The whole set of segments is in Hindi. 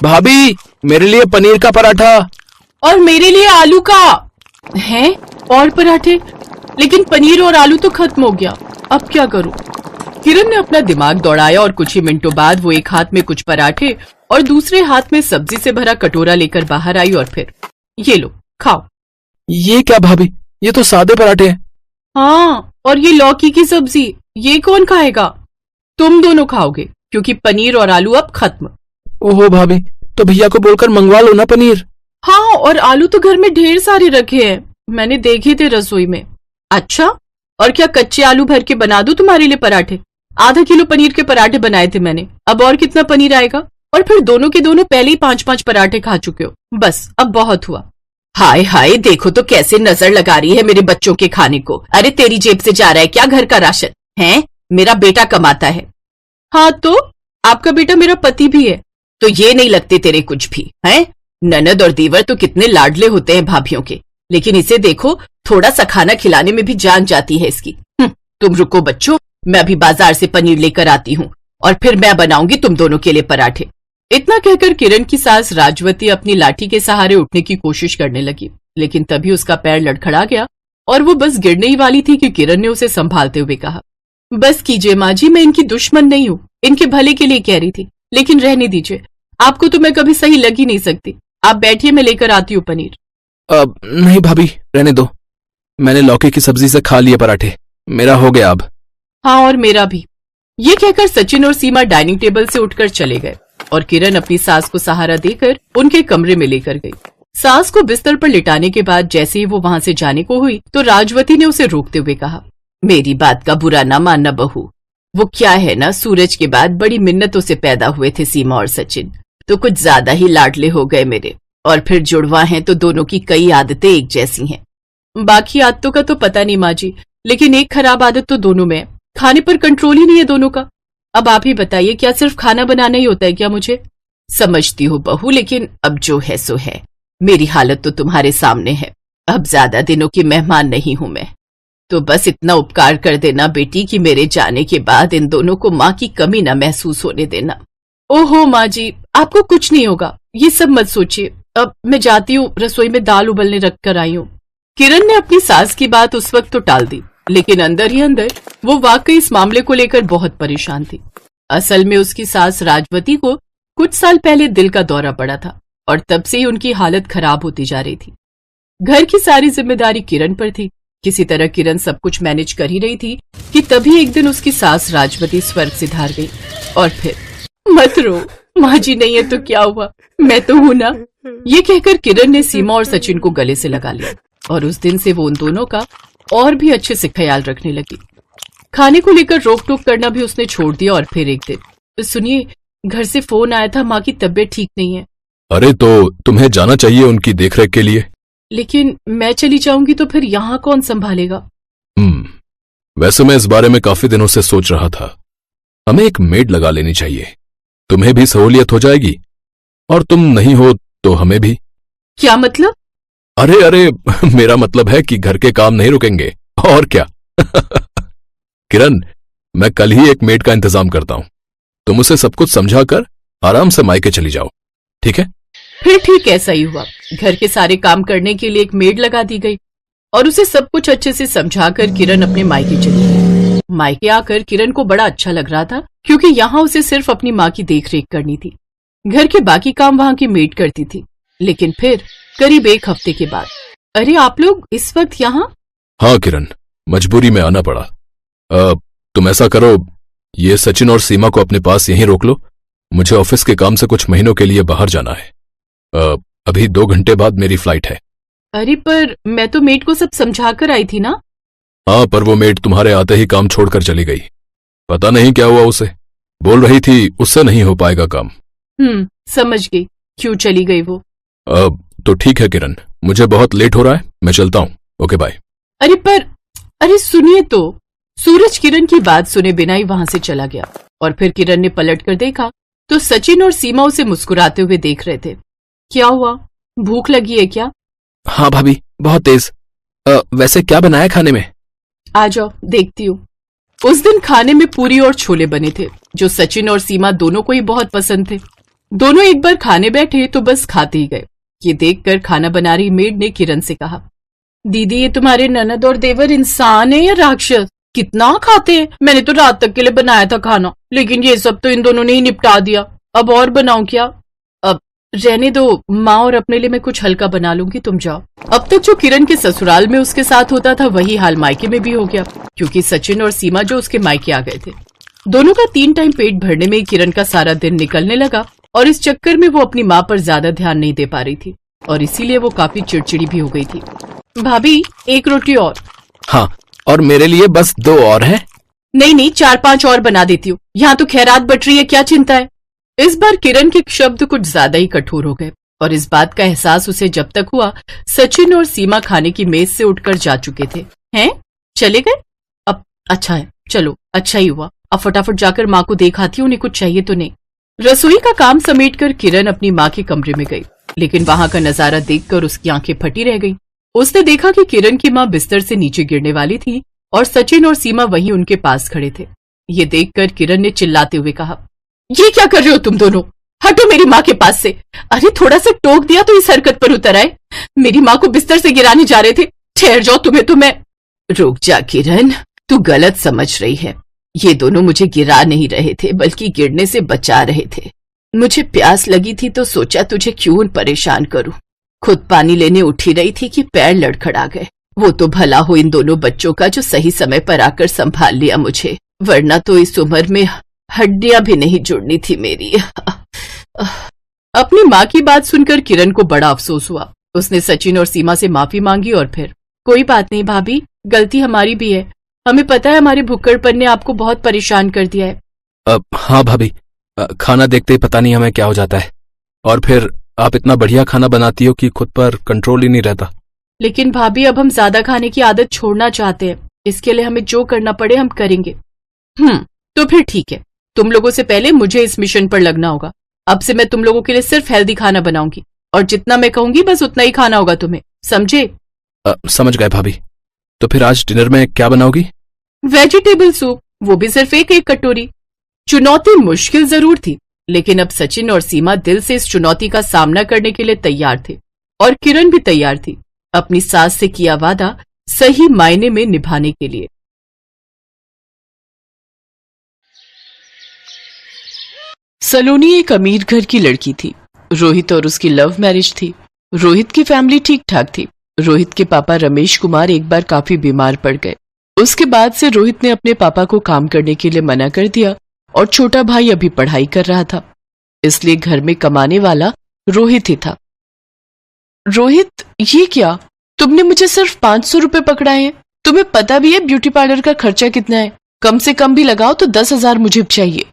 भाभी, मेरे लिए पनीर का पराठा। और मेरे लिए आलू का। है और पराठे, लेकिन पनीर और आलू तो खत्म हो गया। अब क्या करूं? किरण ने अपना दिमाग दौड़ाया और कुछ ही मिनटों बाद वो एक हाथ में कुछ पराठे और दूसरे हाथ में सब्जी से भरा कटोरा लेकर बाहर आई और फिर, ये लो खाओ। ये क्या भाभी, ये तो सादे पराठे हैं। हाँ, और ये लौकी की सब्जी, ये कौन खाएगा? तुम दोनों खाओगे, क्योंकि पनीर और आलू अब खत्म। ओहो भाभी, तो भैया को बोलकर मंगवा लो ना पनीर। हाँ, और आलू तो घर में ढेर सारे रखे हैं, मैंने देखे थे रसोई में। अच्छा, और क्या कच्चे आलू भर के बना दूं तुम्हारे लिए पराठे? आधा किलो पनीर के पराठे बनाए थे मैंने, अब और कितना पनीर आएगा? और फिर दोनों के दोनों पहले ही 5-5 पराठे खा चुके हो, बस अब बहुत हुआ। हाय हाय, देखो तो कैसे नजर लगा रही है मेरे बच्चों के खाने को। अरे तेरी जेब से जा रहा है क्या घर का राशन? है, मेरा बेटा कमाता है। हाँ तो आपका बेटा मेरा पति भी है, तो ये नहीं लगते तेरे कुछ भी हैं? ननद और देवर तो कितने लाडले होते हैं भाभियों के, लेकिन इसे देखो, थोड़ा सा खाना खिलाने में भी जान जाती है इसकी। तुम रुको बच्चों, मैं अभी बाजार से पनीर लेकर आती हूँ और फिर मैं बनाऊंगी तुम दोनों के लिए पराठे। इतना कहकर किरण की सास राजवती अपनी लाठी के सहारे उठने की कोशिश करने लगी, लेकिन तभी उसका पैर लड़खड़ा गया और वो बस गिरने ही वाली थी कि किरण ने उसे संभालते हुए कहा, बस कीजिए माँ जी, मैं इनकी दुश्मन नहीं हूँ, इनके भले के लिए कह रही थी, लेकिन रहने दीजिए, आपको तो मैं कभी सही लग ही नहीं सकती। आप बैठिए, मैं लेकर आती हूँ पनीर। नहीं भाभी, रहने दो, मैंने लौकी की सब्जी से खा लिए पराठे, मेरा हो गया अब। हाँ, और मेरा भी। ये कहकर सचिन और सीमा डाइनिंग टेबल से उठकर चले गए और किरण अपनी सास को सहारा देकर उनके कमरे में लेकर गई। सास को बिस्तर पर लिटाने के बाद जैसे ही वो वहां से जाने को हुई तो राजवती ने उसे रोकते हुए कहा, मेरी बात का बुरा ना मानना बहू, वो क्या है ना, सूरज के बाद बड़ी मिन्नतों से पैदा हुए थे सीमा और सचिन, तो कुछ ज्यादा ही लाडले हो गए मेरे, और फिर जुड़वा हैं तो दोनों की कई आदतें एक जैसी हैं। बाकी आदतों का तो पता नहीं माँ जी, लेकिन एक खराब आदत तो दोनों में है, खाने पर कंट्रोल ही नहीं है दोनों का। अब आप ही बताइए, क्या सिर्फ खाना बनाना ही होता है क्या? मुझे समझती हो बहू, लेकिन अब जो है सो है, मेरी हालत तो तुम्हारे सामने है, अब ज्यादा दिनों की मेहमान नहीं हूं मैं, तो बस इतना उपकार कर देना बेटी कि मेरे जाने के बाद इन दोनों को माँ की कमी न महसूस होने देना। ओहो माँ जी, आपको कुछ नहीं होगा, ये सब मत सोचिए, अब मैं जाती हूँ, रसोई में दाल उबलने रख कर आई हूँ। किरण ने अपनी सास की बात उस वक्त तो टाल दी, लेकिन अंदर ही अंदर वो वाकई इस मामले को लेकर बहुत परेशान थी। असल में उसकी सास राजवती को कुछ साल पहले दिल का दौरा पड़ा था और तब से ही उनकी हालत खराब होती जा रही थी। घर की सारी जिम्मेदारी किरण पर थी। किसी तरह किरण सब कुछ मैनेज कर ही रही थी कि तभी एक दिन उसकी सास राजवती स्वर्ग से धार गई। और फिर, मत रो माँ जी, नहीं है तो क्या हुआ, मैं तो हूं ना। ये कहकर किरण ने सीमा और सचिन को गले से लगा लिया और उस दिन से वो उन दोनों का और भी अच्छे से ख्याल रखने लगी। खाने को लेकर रोक टोक करना भी उसने छोड़ दिया। और फिर एक दिन, सुनिए, घर से फोन आया था, माँ की तबीयत ठीक नहीं है। अरे तो तुम्हें जाना चाहिए उनकी देखरेख के लिए। लेकिन मैं चली जाऊंगी तो फिर यहाँ कौन संभालेगा? वैसे मैं इस बारे में काफी दिनों से सोच रहा था, हमें एक मेड लगा लेनी चाहिए, तुम्हें भी सहूलियत हो जाएगी और तुम नहीं हो तो हमें भी। क्या मतलब? अरे मेरा मतलब है कि घर के काम नहीं रुकेंगे और क्या। किरण, मैं कल ही एक मेड का इंतजाम करता हूं, तुम उसे सब कुछ समझाकर आराम से मायके चली जाओ, ठीक है? फिर ठीक ऐसा ही हुआ। घर के सारे काम करने के लिए एक मेड लगा दी गई और उसे सब कुछ अच्छे से समझाकर किरण अपने मायके चली गई। मायके आकर किरण को बड़ा अच्छा लग रहा था, क्योंकि यहाँ उसे सिर्फ अपनी माँ की देखरेख करनी थी। घर के बाकी काम वहाँ की मेड करती थी। लेकिन फिर करीब एक हफ्ते के बाद, अरे आप लोग इस वक्त यहाँ? हाँ किरण, मजबूरी में आना पड़ा। तुम ऐसा करो, ये सचिन और सीमा को अपने पास यहीं रोक लो, मुझे ऑफिस के काम से कुछ महीनों के लिए बाहर जाना है। अभी 2 घंटे बाद मेरी फ्लाइट है। अरे पर मैं तो मेड को सब समझा कर आई थी ना। हाँ, पर वो मेड तुम्हारे आते ही काम छोड़कर चली गई, पता नहीं क्या हुआ उसे, बोल रही थी उससे नहीं हो पाएगा काम। समझ गई क्यों चली गई वो। तो ठीक है किरण, मुझे बहुत लेट हो रहा है, मैं चलता हूँ, ओके बाय। अरे सुनिए तो। सूरज किरण की बात सुने बिना ही वहां से चला गया और फिर किरण ने पलट कर देखा तो सचिन और सीमा उसे मुस्कुराते हुए देख रहे थे। क्या हुआ, भूख लगी है क्या? हाँ भाभी, बहुत तेज। वैसे क्या बनाया खाने में? आ जाओ देखती हूँ। उस दिन खाने में पूरी और छोले बने थे, जो सचिन और सीमा दोनों को ही बहुत पसंद थे। दोनों एक बार खाने बैठे तो बस खाते ही गए। ये देखकर खाना बना रही मेड ने किरण से कहा, दीदी ये तुम्हारे ननद और देवर इंसान है या राक्षस? कितना खाते हैं? मैंने तो रात तक के लिए बनाया था खाना, लेकिन ये सब तो इन दोनों ने ही निपटा दिया। अब और बनाऊं क्या? अब रहने दो माँ, और अपने लिए मैं कुछ हल्का बना लूंगी, तुम जाओ। अब तक जो किरण के ससुराल में उसके साथ होता था वही हाल मायके में भी हो गया, क्योंकि सचिन और सीमा जो उसके मायके आ गए थे। दोनों का 3 टाइम पेट भरने में किरण का सारा दिन निकलने लगा और इस चक्कर में वो अपनी माँ पर ज्यादा ध्यान नहीं दे पा रही थी और इसीलिए वो काफी चिड़चिड़ी भी हो गई थी। भाभी 1 रोटी और। हाँ, और मेरे लिए बस 2 और हैं। नहीं नहीं, 4-5 और बना देती हूँ, यहाँ तो खैरात बट रही है, क्या चिंता है? इस बार किरण के शब्द कुछ ज्यादा ही कठोर हो गए और इस बात का एहसास उसे जब तक हुआ सचिन और सीमा खाने की मेज से उठकर जा चुके थे। हैं? चले गए? अब अच्छा है, चलो अच्छा ही हुआ। अब फटाफट जाकर माँ को देखाती हूँ, उन्हें कुछ चाहिए तो नहीं। रसोई का काम समेटकर किरण अपनी माँ के कमरे में गई, लेकिन वहां का नजारा देखकर उसकी आंखें फटी रह गईं। उसने देखा कि किरण की माँ बिस्तर से नीचे गिरने वाली थी और सचिन और सीमा वहीं उनके पास खड़े थे। ये देखकर किरण ने चिल्लाते हुए कहा, ये क्या कर रहे हो तुम दोनों? हटो मेरी माँ के पास से। अरे थोड़ा सा टोक दिया तो इस हरकत पर उतर आए। मेरी माँ को बिस्तर से गिराने जा रहे थे। ठहर जाओ, तुम्हें तो मैं। रुक जा किरण, तू गलत समझ रही है। ये दोनों मुझे गिरा नहीं रहे थे, बल्कि गिरने से बचा रहे थे। मुझे प्यास लगी थी तो सोचा तुझे क्यों परेशान करूं। खुद पानी लेने उठी रही थी कि पैर लड़खड़ा गए। वो तो भला हो इन दोनों बच्चों का जो सही समय पर आकर संभाल लिया मुझे, वरना तो इस उम्र में हड्डियां भी नहीं जुड़नी थी मेरी। अपनी माँ की बात सुनकर किरण को बड़ा अफसोस हुआ। उसने सचिन और सीमा से माफी मांगी और फिर, कोई बात नहीं भाभी, गलती हमारी भी है। हमें पता है हमारे भुक्कड़पन ने आपको बहुत परेशान कर दिया है। हाँ भाभी, खाना देखते ही पता नहीं हमें क्या हो जाता है, और फिर आप इतना बढ़िया खाना बनाती हो कि खुद पर कंट्रोल ही नहीं रहता। लेकिन भाभी अब हम ज्यादा खाने की आदत छोड़ना चाहते हैं, इसके लिए हमें जो करना पड़े हम करेंगे। तो फिर ठीक है, तुम लोगों से पहले मुझे इस मिशन पर लगना होगा। अब से मैं तुम लोगों के लिए सिर्फ हेल्दी खाना बनाऊंगी और जितना मैं कहूंगी बस उतना ही खाना होगा तुम्हें, समझे? समझ गए भाभी। तो फिर आज डिनर में क्या बनाओगी? वेजिटेबल सूप, वो भी सिर्फ एक कटोरी। चुनौती मुश्किल जरूर थी, लेकिन अब सचिन और सीमा दिल से इस चुनौती का सामना करने के लिए तैयार थे और किरण भी तैयार थी अपनी सास से किया वादा सही मायने में निभाने के लिए। सलोनी एक अमीर घर की लड़की थी। रोहित और उसकी लव मैरिज थी। रोहित की फैमिली ठीक ठाक थी। रोहित के पापा रमेश कुमार एक बार काफी बीमार पड़ गए। उसके बाद से रोहित ने अपने पापा को काम करने के लिए मना कर दिया और छोटा भाई अभी पढ़ाई कर रहा था, इसलिए घर में कमाने वाला रोहित ही था। रोहित, ये क्या? तुमने मुझे सिर्फ 500 रुपए पकड़ाए हैं। तुम्हें पता भी है ब्यूटी पार्लर का खर्चा कितना है? कम से कम भी लगाओ तो 10,000 मुझे चाहिए।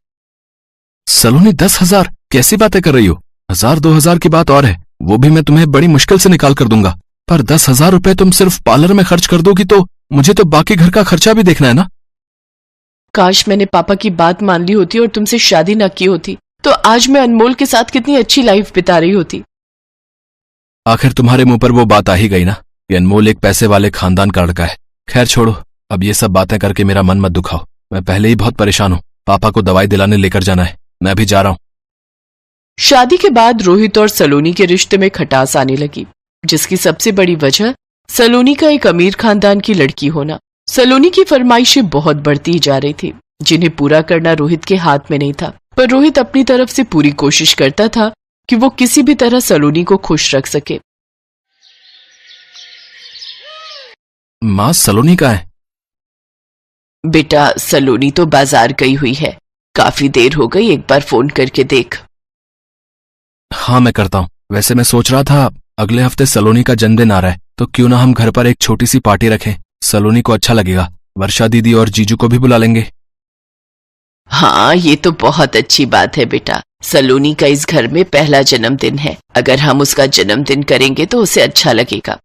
सलोनी, 10,000? कैसी बातें कर रही हो? 1,000-2,000 की बात और है, वो भी मैं तुम्हें बड़ी मुश्किल से निकाल कर दूंगा। पर 10,000 रुपए तुम सिर्फ पार्लर में खर्च कर दोगी तो मुझे तो बाकी घर का खर्चा भी देखना है ना। काश मैंने पापा की बात मान ली होती और तुमसे शादी न की होती, तो आज मैं अनमोल के साथ कितनी अच्छी लाइफ बिता रही होती। आखिर तुम्हारे मुंह पर वो बात आ ही गई ना। ये अनमोल एक पैसे वाले खानदान का लड़का है। खैर छोड़ो, अब ये सब बातें करके मेरा मन मत दुखाओ। मैं पहले ही बहुत परेशान हूँ। पापा को दवाई दिलाने लेकर जाना है, मैं अभी जा रहा हूँ। शादी के बाद रोहित और सलोनी के रिश्ते में खटास आने लगी, जिसकी सबसे बड़ी वजह सलोनी का एक अमीर खानदान की लड़की होना। सलोनी की फरमाइशें बहुत बढ़ती जा रही थी, जिन्हें पूरा करना रोहित के हाथ में नहीं था। पर रोहित अपनी तरफ से पूरी कोशिश करता था कि वो किसी भी तरह सलोनी को खुश रख सके। माँ, सलोनी कहाँ है? बेटा, सलोनी तो बाजार गई हुई है। काफी देर हो गई, एक बार फोन करके देख। हाँ, मैं करता हूँ। वैसे मैं सोच रहा था अगले हफ्ते सलोनी का जन्मदिन आ रहा है, तो क्यों ना हम घर पर एक छोटी सी पार्टी रखें। सलोनी को अच्छा लगेगा। वर्षा दीदी और जीजू को भी बुला लेंगे। हाँ, ये तो बहुत अच्छी बात है बेटा। सलोनी का इस घर में पहला जन्मदिन है। अगर हम उसका जन्मदिन करेंगे तो उसे अच्छा लगेगा।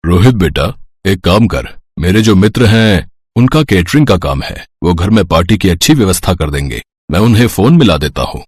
रोहित बेटा, एक काम कर, मेरे जो मित्र हैं उनका केटरिंग का काम है, वो घर में पार्टी की अच्छी व्यवस्था कर देंगे। मैं उन्हें फोन मिला देता हूँ।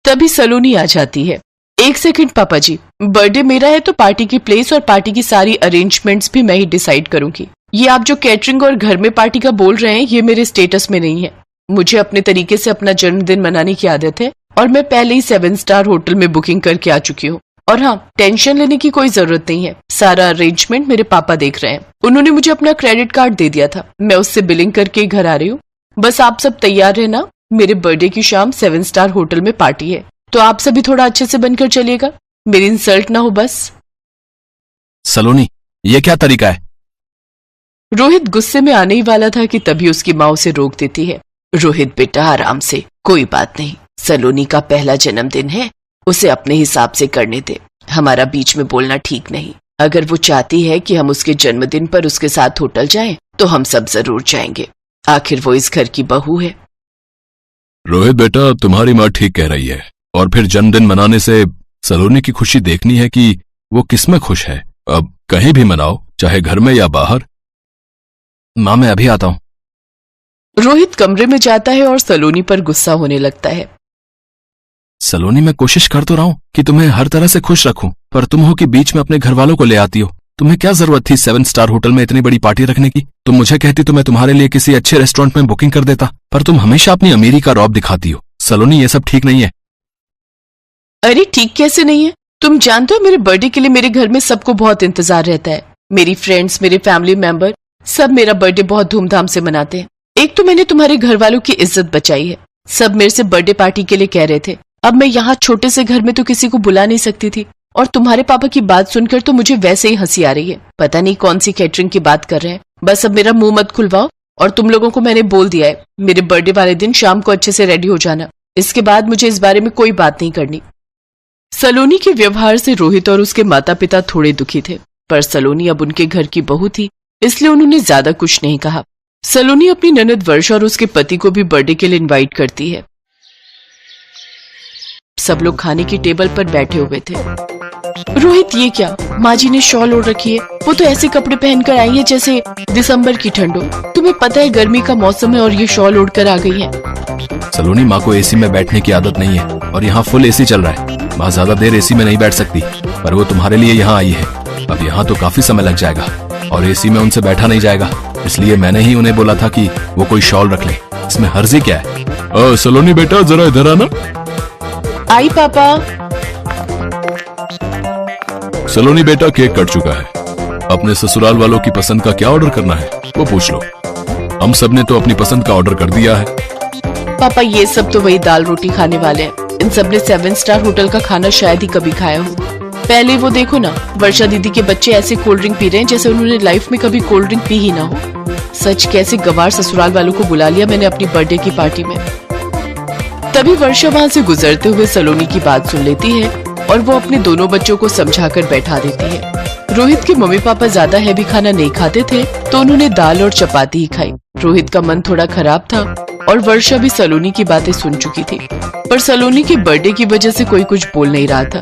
तभी सलोनी आ जाती है। 1 सेकंड पापा जी, बर्थडे मेरा है तो पार्टी की प्लेस और पार्टी की सारी अरेंजमेंट्स भी मैं ही डिसाइड करूंगी। ये आप जो कैटरिंग और घर में पार्टी का बोल रहे हैं, ये मेरे स्टेटस में नहीं है। मुझे अपने तरीके से अपना जन्मदिन मनाने की आदत है और मैं पहले ही 7 स्टार होटल में बुकिंग करके आ चुकी हूँ। और हाँ, टेंशन लेने की कोई जरूरत नहीं है, सारा अरेंजमेंट मेरे पापा देख रहे हैं। उन्होंने मुझे अपना क्रेडिट कार्ड दे दिया था, मैं उससे बिलिंग करके ही घर आ रही हूँ। बस आप सब तैयार रहना, मेरे बर्थडे की शाम 7 स्टार होटल में पार्टी है, तो आप सभी थोड़ा अच्छे से बनकर चलिएगा, मेरी इंसल्ट ना हो बस। सलोनी, ये क्या तरीका है? रोहित गुस्से में आने ही वाला था कि तभी उसकी माँ उसे रोक देती है। रोहित बेटा आराम से, कोई बात नहीं, सलोनी का पहला जन्मदिन है, उसे अपने हिसाब से करने दे, हमारा बीच में बोलना ठीक नहीं। अगर वो चाहती है कि हम उसके जन्मदिन पर उसके साथ होटल जाएं, तो हम सब जरूर जाएंगे, आखिर वो इस घर की बहू है। रोहित बेटा, तुम्हारी माँ ठीक कह रही है, और फिर जन्मदिन मनाने से सलोनी की खुशी देखनी है कि वो किसमें खुश है। अब कहीं भी मनाओ, चाहे घर में या बाहर। माँ, मैं अभी आता हूँ। रोहित कमरे में जाता है और सलोनी पर गुस्सा होने लगता है। सलोनी, मैं कोशिश कर तो रहा हूँ कि तुम्हें हर तरह से खुश रखूं, पर तुम हो कि बीच में अपने घर वालों को ले आती हो। तुम्हें क्या जरूरत थी 7 स्टार होटल में इतनी बड़ी पार्टी रखने की? तुम मुझे कहती तो मैं तुम्हारे लिए किसी अच्छे रेस्टोरेंट में बुकिंग कर देता, पर तुम हमेशा अपनी अमीरी का रौब दिखाती हो। सलोनी, ये सब ठीक नहीं है। अरे ठीक कैसे नहीं है? तुम जानते हो मेरे बर्थडे के लिए मेरे घर में सबको बहुत इंतजार रहता है। मेरी फ्रेंड्स, मेरे फैमिली मेंबर सब मेरा बर्थडे बहुत धूमधाम से मनाते हैं। एक तो मैंने तुम्हारे घर वालों की इज्जत बचाई है, सब मेरे से बर्थडे पार्टी के लिए कह रहे थे। अब मैं यहाँ छोटे से घर में तो किसी को बुला नहीं सकती थी, और तुम्हारे पापा की बात सुनकर तो मुझे वैसे ही हंसी आ रही है। पता नहीं कौन सी कैटरिंग की बात कर रहे हैं। बस अब मेरा मुंह मत खुलवाओ, और तुम लोगों को मैंने बोल दिया है, मेरे बर्थडे वाले दिन शाम को अच्छे से रेडी हो जाना। इसके बाद मुझे इस बारे में कोई बात नहीं करनी। सलोनी के व्यवहार से रोहित और उसके माता पिता थोड़े दुखी थे, पर सलोनी अब उनके घर की बहू थी, इसलिए उन्होंने ज्यादा कुछ नहीं कहा। सलोनी अपनी ननद वर्षा और उसके पति को भी बर्थडे के लिए इनवाइट करती है। सब लोग खाने की टेबल पर बैठे हुए थे। रोहित, ये क्या, माँ जी ने शॉल ओढ़ रखी है, वो तो ऐसे कपड़े पहनकर आई है जैसे दिसंबर की ठंड हो। तुम्हें पता है गर्मी का मौसम है और ये शॉल ओढ़कर आ गई है। सलोनी, माँ को एसी में बैठने की आदत नहीं है, और यहाँ फुल एसी चल रहा है। माँ ज्यादा देर एसी में नहीं बैठ सकती, पर वो तुम्हारे लिए यहाँ आई है। अब यहाँ तो काफी समय लग जाएगा, और एसी में उनसे बैठा नहीं जाएगा, इसलिए मैंने ही उन्हें बोला था कि वो कोई शॉल रख ले। इसमें हर्जी क्या है? सलोनी बेटा, जरा इधर आना। आई पापा। सलोनी बेटा, केक कट चुका है। अपने ससुराल वालों की पसंद का क्या ऑर्डर करना है वो पूछ लो। हम सब ने तो अपनी पसंद का ऑर्डर कर दिया है। पापा, ये सब तो वही दाल रोटी खाने वाले हैं। इन सब ने 7 स्टार होटल का खाना शायद ही कभी खाया हो। पहले वो देखो ना, वर्षा दीदी के बच्चे ऐसे कोल्ड ड्रिंक पी रहे हैं जैसे उन्होंने लाइफ में कभी कोल्ड ड्रिंक पी ही ना हो। सच, कैसे गवार ससुराल वालों को बुला लिया मैंने अपनी बर्थडे की पार्टी में। तभी वर्षा वहां से गुजरते हुए सलोनी की बात सुन लेती है, और वो अपने दोनों बच्चों को समझाकर बैठा देती है। रोहित के मम्मी पापा ज्यादा हैवी खाना नहीं खाते थे, तो उन्होंने दाल और चपाती ही खाई। रोहित का मन थोड़ा खराब था, और वर्षा भी सलोनी की बातें सुन चुकी थी, पर सलोनी के बर्थडे की वजह से कोई कुछ बोल नहीं रहा था।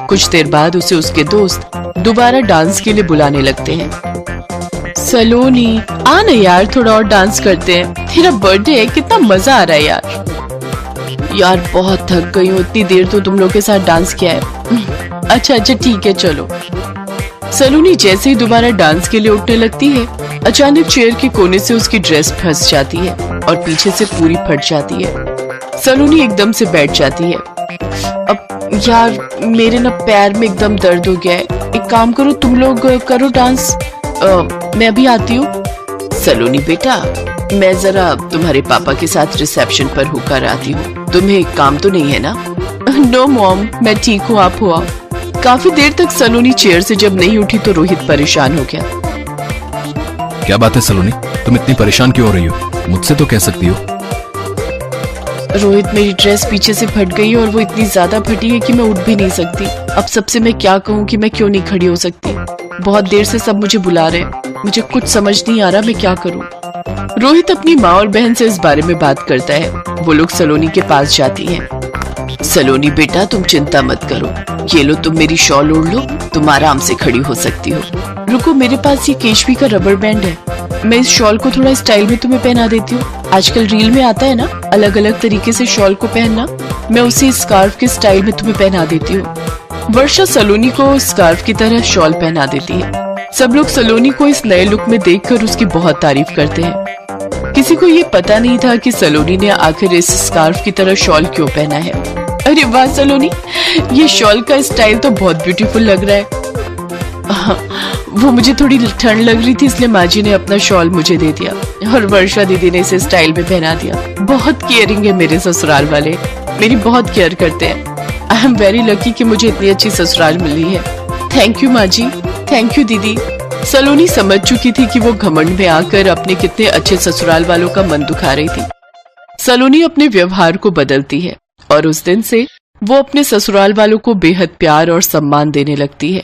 कुछ देर बाद उसे उसके दोस्त दोबारा डांस के लिए बुलाने लगते हैं। सलोनी, आ ना यार, थोड़ा और डांस करते हैं, तेरा बर्थडे है, कितना मजा आ रहा है यार। यार बहुत थक गई हूँ, इतनी देर तो तुम लोग के साथ डांस किया है। अच्छा ठीक है, चलो। सलोनी जैसे ही दोबारा डांस के लिए उठने लगती है, अचानक चेयर के कोने से उसकी ड्रेस फंस जाती है और पीछे से पूरी फट जाती है। सलोनी एकदम से बैठ जाती है। अब यार, मेरे ना पैर में एकदम दर्द हो गया है, एक काम करो, तुम लोग करो डांस, मैं अभी आती हूँ। सलोनी बेटा, मैं जरा तुम्हारे पापा के साथ रिसेप्शन पर होकर आती हूँ, तुम्हें काम तो नहीं है ना? नो मॉम, मैं ठीक हूँ, आप हो आओ। काफी देर तक सलोनी चेयर से जब नहीं उठी तो रोहित परेशान हो गया। क्या बात है सलोनी, तुम इतनी परेशान क्यों हो रही हो? मुझसे तो कह सकती हो। रोहित, मेरी ड्रेस पीछे से फट गई है और वो इतनी ज्यादा फटी है कि मैं उठ भी नहीं सकती। अब सबसे मैं क्या कहूँ कि मैं क्यों नहीं खड़ी हो सकती? बहुत देर से सब मुझे बुला रहे हैं, मुझे कुछ समझ नहीं आ रहा मैं क्या करूँ। रोहित अपनी माँ और बहन से इस बारे में बात करता है। वो लोग सलोनी के पास जाती हैं। सलोनी बेटा, तुम चिंता मत करो, ये लो, तुम मेरी शॉल ओढ़ लो, तुम आराम से खड़ी हो सकती हो। रुको, मेरे पास ये केशवी का रबर बैंड है, मैं इस शॉल को थोड़ा स्टाइल में तुम्हें पहना देती हूँ। आजकल रील में आता है ना अलग अलग तरीके से शॉल को पहनना, मैं उसी स्कार्फ के स्टाइल में तुम्हें पहना देती हूँ। वर्षा सलोनी को स्कार्फ की तरह शॉल पहना देती है। सब लोग सलोनी को इस नए लुक में देखकर उसकी बहुत तारीफ करते हैं। किसी को ये पता नहीं था कि सलोनी ने आखिर इस स्कार्फ की तरह शॉल क्यों पहना है। अरे वाह सलोनी, ये शॉल का स्टाइल तो बहुत ब्यूटीफुल लग रहा है। वो मुझे थोड़ी ठंड लग रही थी, इसलिए माँ जी ने अपना शॉल मुझे दे दिया और वर्षा दीदी ने इसे स्टाइल में पहना दिया। बहुत केयरिंग है मेरे ससुराल वाले, मेरी बहुत केयर करते हैं। आई एम वेरी लकी कि मुझे इतनी अच्छी ससुराल मिली है। थैंक यू माँ जी, थैंक यू दीदी। सलोनी समझ चुकी थी कि वो घमंड में आकर अपने कितने अच्छे ससुराल वालों का मन दुखा रही थी। सलोनी अपने व्यवहार को बदलती है और उस दिन से वो अपने ससुराल वालों को बेहद प्यार और सम्मान देने लगती है।